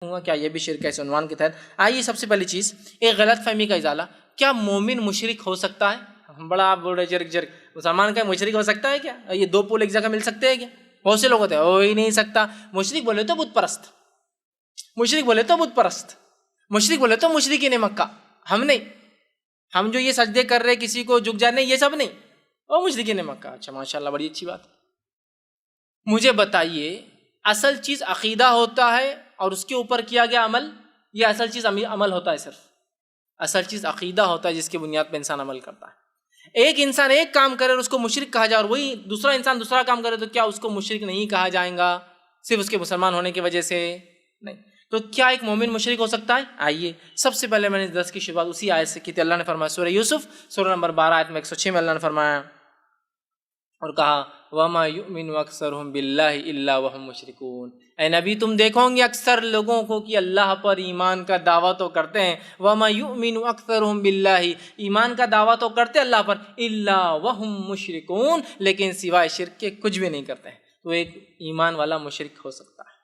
کیا یہ بھی شرک ہے اس عنوان کے تحت؟ آئیے سب سے پہلی چیز ایک غلط فہمی کا ازالہ. کیا مومن مشرک ہو سکتا ہے؟ بڑا آپ بول رہے جرک مسلمان کا مشرک ہو سکتا ہے کیا؟ یہ دو پول ایک جگہ مل سکتے ہیں کیا؟ بہت سے لوگ ہوتے ہیں ہو ہی نہیں سکتا. مشرک بولے تو بت پرست، مشرک بولے تو بت پرست، مشرک بولے تو مشرکین مکہ. ہم نہیں، ہم جو یہ سجدے کر رہے کسی کو جھک جانے یہ سب نہیں، وہ مشرکین مکہ. اچھا ماشاء اللہ بڑی اچھی بات. مجھے بتائیے اصل چیز عقیدہ ہوتا ہے اور اس کے اوپر کیا گیا عمل، یہ اصل چیز عمل ہوتا ہے؟ صرف اصل چیز عقیدہ ہوتا ہے جس کی بنیاد پہ انسان عمل کرتا ہے. ایک انسان ایک کام کرے اور اس کو مشرک کہا جائے، اور وہی دوسرا انسان دوسرا کام کرے تو کیا اس کو مشرک نہیں کہا جائے گا صرف اس کے مسلمان ہونے کی وجہ سے؟ نہیں. تو کیا ایک مومن مشرک ہو سکتا ہے؟ آئیے سب سے پہلے میں نے درس کی شروعات اسی آیت سے کی تھی. اللہ نے فرمایا سورہ یوسف سورہ نمبر 12 آیت میں 106 میں اللہ نے فرمایا اور کہا وَمَا يُؤْمِنُ أَكْثَرُهُمْ بِاللَّهِ إِلَّا وَهُمْ مُشْرِكُونَ. اے نبی تم دیکھو گے اکثر لوگوں کو کہ اللہ پر ایمان کا دعویٰ تو کرتے ہیں، وَمَا يُؤْمِنُ أَكْثَرُهُمْ بِاللَّهِ، ایمان کا دعویٰ تو کرتے اللہ پر، إِلَّا وَهُمْ مُشْرِكُونَ، لیکن سوائے شرک کے کچھ بھی نہیں کرتے ہیں. تو ایک ایمان والا مشرک ہو سکتا ہے.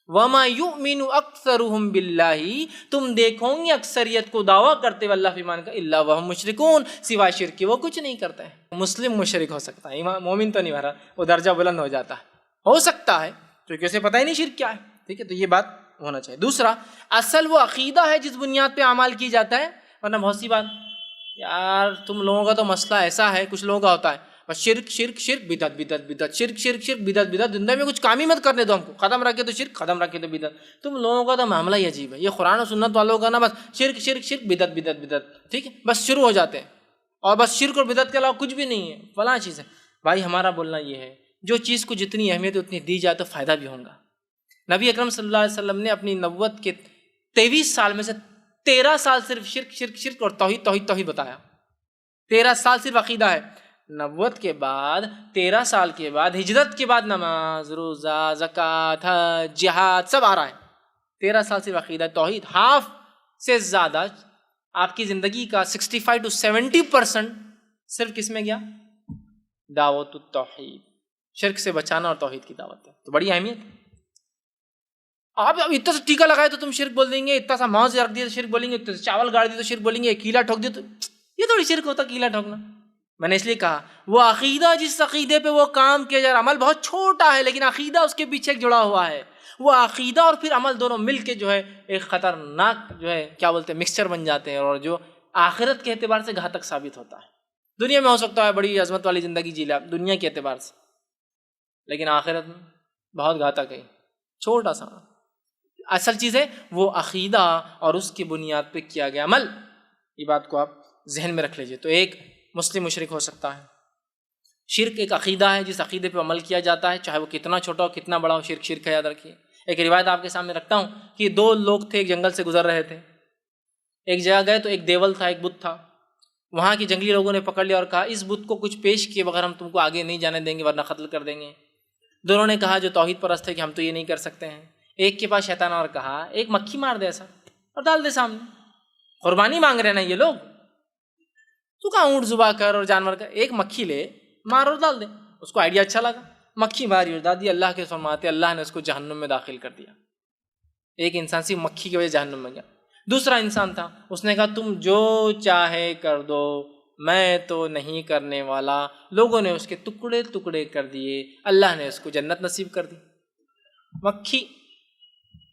وَمَا يُؤْمِنُ أَكْثَرُهُمْ بِاللَّهِ، تم دیکھو گے اکثریت کو دعویٰ کرتے ہوئے اللہ پر ایمان کا، إِلَّا وَهُمْ مُشْرِكُونَ، سوائے شرک کے وہ کچھ نہیں کرتے ہیں. مسلم مشرک ہو سکتا ہے، مومن تو نہیں، وہ درجہ بلند ہو جاتا ہے، ہو سکتا ہے کیونکہ اسے پتہ ہی نہیں شرک کیا ہے. ٹھیک ہے، تو یہ بات ہونا چاہیے. دوسرا اصل وہ عقیدہ ہے جس بنیاد پہ اعمال کی جاتا ہے. ورنہ بہت سی بات یار تم لوگوں کا تو مسئلہ ایسا ہے، کچھ لوگوں کا ہوتا ہے بس شرک شرک شرک بدعت بدعت بدعت، شرک شرک شرک بدعت بدعت، زندگی میں کچھ کام ہی مت کرنے دو ہم کو، ختم رکھے تو شرک، ختم رکھے تو بدعت. تم لوگوں کا تو معاملہ ہی عجیب ہے. یہ قرآن و سنت والوں کا نا بس شرک شرک شرک بدعت بدعت بدعت، ٹھیک ہے، بس شروع ہو جاتے ہیں اور بس شرک اور بدعت کے علاوہ کچھ بھی نہیں ہے، فلاں چیز ہے. بھائی ہمارا بولنا یہ ہے جو چیز کو جتنی اہمیت اتنی دی جائے تو فائدہ بھی ہوگا. نبی اکرم صلی اللہ علیہ وسلم نے اپنی نبوت کے 23 سال میں سے 13 سال صرف شرک شرک شرک اور توحید توحید توحید بتایا. 13 سال صرف عقیدہ ہے. نبوت کے بعد 13 سال کے بعد ہجرت کے بعد نماز روزہ زکوٰۃ حج جہاد سب آ رہا ہے. 13 سال صرف عقیدہ توحید. ہاف سے زیادہ آپ کی زندگی کا 65 to 70% صرف کس میں گیا؟ دعوت التوحید، شرک سے بچانا اور توحید کی دعوت ہے. تو بڑی اہمیت. آپ اتنا سا ٹیکا لگائے تو تم شرک بول دیں گے، اتنا سا موز رکھ دیا تو شرک بولیں گے، اتنا سا چاول گاڑ دیا تو شرک بولیں گے، کیلا ٹھوک دیا تو یہ تھوڑی شرک ہوتا کیلا ٹھوکنا. میں نے اس لیے کہا وہ عقیدہ جس عقیدے پہ وہ کام کیا جائے، عمل بہت چھوٹا ہے لیکن عقیدہ اس کے پیچھے جڑا ہوا ہے. وہ عقیدہ اور پھر عمل دونوں مل کے جو ہے ایک خطرناک جو ہے کیا بولتے ہیں مکسچر بن جاتے ہیں، اور جو آخرت کے اعتبار سے گھاتک ثابت ہوتا ہے. دنیا میں ہو سکتا ہے بڑی عظمت والی زندگی جی لے دنیا کے اعتبار سے، لیکن آخرت میں بہت گھاتک ہے، چھوٹا سا. اصل چیز ہے وہ عقیدہ اور اس کی بنیاد پہ کیا گیا عمل. یہ بات کو آپ ذہن میں رکھ لیجئے. تو ایک مسلم مشرک ہو سکتا ہے. شرک ایک عقیدہ ہے جس عقیدے پہ عمل کیا جاتا ہے، چاہے وہ کتنا چھوٹا ہو کتنا بڑا ہو، شرک شرک ہے، یاد رکھیے. ایک روایت آپ کے سامنے رکھتا ہوں کہ 2 لوگ تھے، ایک جنگل سے گزر رہے تھے. ایک جگہ گئے تو ایک دیول تھا، ایک بت تھا. وہاں کی جنگلی لوگوں نے پکڑ لیا اور کہا اس بت کو کچھ پیش کیے بغیر ہم تم کو آگے نہیں جانے دیں گے ورنہ قتل کر دیں گے. دونوں نے کہا جو توحید پرست ہے کہ ہم تو یہ نہیں کر سکتے ہیں. ایک کے پاس شیطان اور کہا ایک مکھی مار دے ایسا اور ڈال دے سامنے. قربانی مانگ رہے نا یہ لوگ، تو کہاں اونٹ ذبح کر اور جانور کا، ایک مکھی لے مار اور ڈال دے. اس کو آئیڈیا اچھا لگا، مکھی ماری اور ڈال دی. اللہ کے فرماتے اللہ نے اس کو جہنم میں داخل کر دیا. ایک انسان صرف مکھی کی وجہ جہنم میں گیا. دوسرا انسان تھا، اس نے کہا تم جو چاہے کر دو میں تو نہیں کرنے والا. لوگوں نے اس کے ٹکڑے ٹکڑے کر دیے، اللہ نے اس کو جنت نصیب کر دی. مکھی،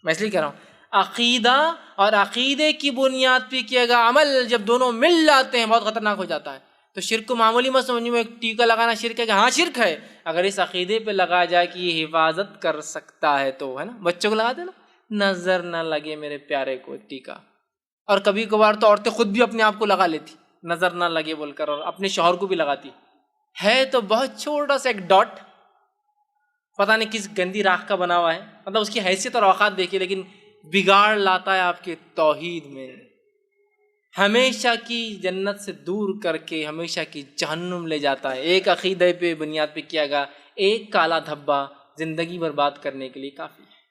میں اس لیے کہہ رہا ہوں عقیدہ اور عقیدے کی بنیاد پہ کیا گیا عمل جب دونوں مل جاتے ہیں بہت خطرناک ہو جاتا ہے. تو شرک کو معمولی مت سمجھو میں ایک ٹیکا لگانا شرک ہے کہ ہاں شرک ہے، اگر اس عقیدے پہ لگایا جائے کہ یہ حفاظت کر سکتا ہے تو ہے نا. بچوں کو لگاتے نا نظر نہ لگے میرے پیارے کو ٹیکا، اور کبھی کبھار تو عورتیں خود بھی اپنے آپ کو لگا لیتی نظر نہ لگے بول کر، اور اپنے شوہر کو بھی لگاتی ہے. تو بہت چھوٹا سا ایک ڈاٹ پتہ نہیں کس گندی راکھ کا بنا ہوا ہے، مطلب اس کی حیثیت اور اوقات دیکھیے، لیکن بگاڑ لاتا ہے آپ کے توحید میں، ہمیشہ کی جنت سے دور کر کے ہمیشہ کی جہنم لے جاتا ہے. ایک عقیدے پہ بنیاد پہ کیا گیا ایک کالا دھبا زندگی برباد کرنے کے لیے کافی ہے،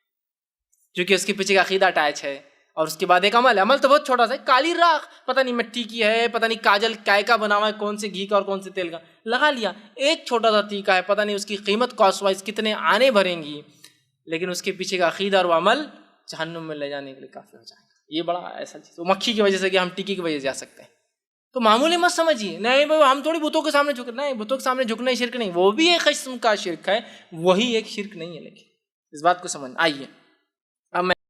کیونکہ اس کے پیچھے کا عقیدہ اٹیچ ہے. اور اس کے بعد ایک عمل ہے، عمل تو بہت چھوٹا سا ہے، کالی راکھ پتہ نہیں مٹی کی ہے، پتہ نہیں کاجل کائے کا بنا ہوا ہے، کون سے گھی کا اور کون سے تیل کا لگا لیا. ایک چھوٹا سا ٹیکا ہے، پتہ نہیں اس کی قیمت کاسٹ وائز کتنے آنے بھریں گی، لیکن اس کے پیچھے کا عقیدہ اور وہ عمل جہنم میں لے جانے کے لیے کافی ہو جائے گا. یہ بڑا ایسا چیز وہ مکھی کی وجہ سے کہ ہم ٹکی کی وجہ سے جا سکتے ہیں. تو معمولی مت سمجھیے نہیں بھائی ہم تھوڑی بتوں کے سامنے جھک نہیں, بتوں کے سامنے جھکنا ہی شرک نہیں, وہ بھی ایک قسم کا شرک ہے, وہی ایک شرک نہیں ہے. لیکن اس بات کو سمجھ آئیے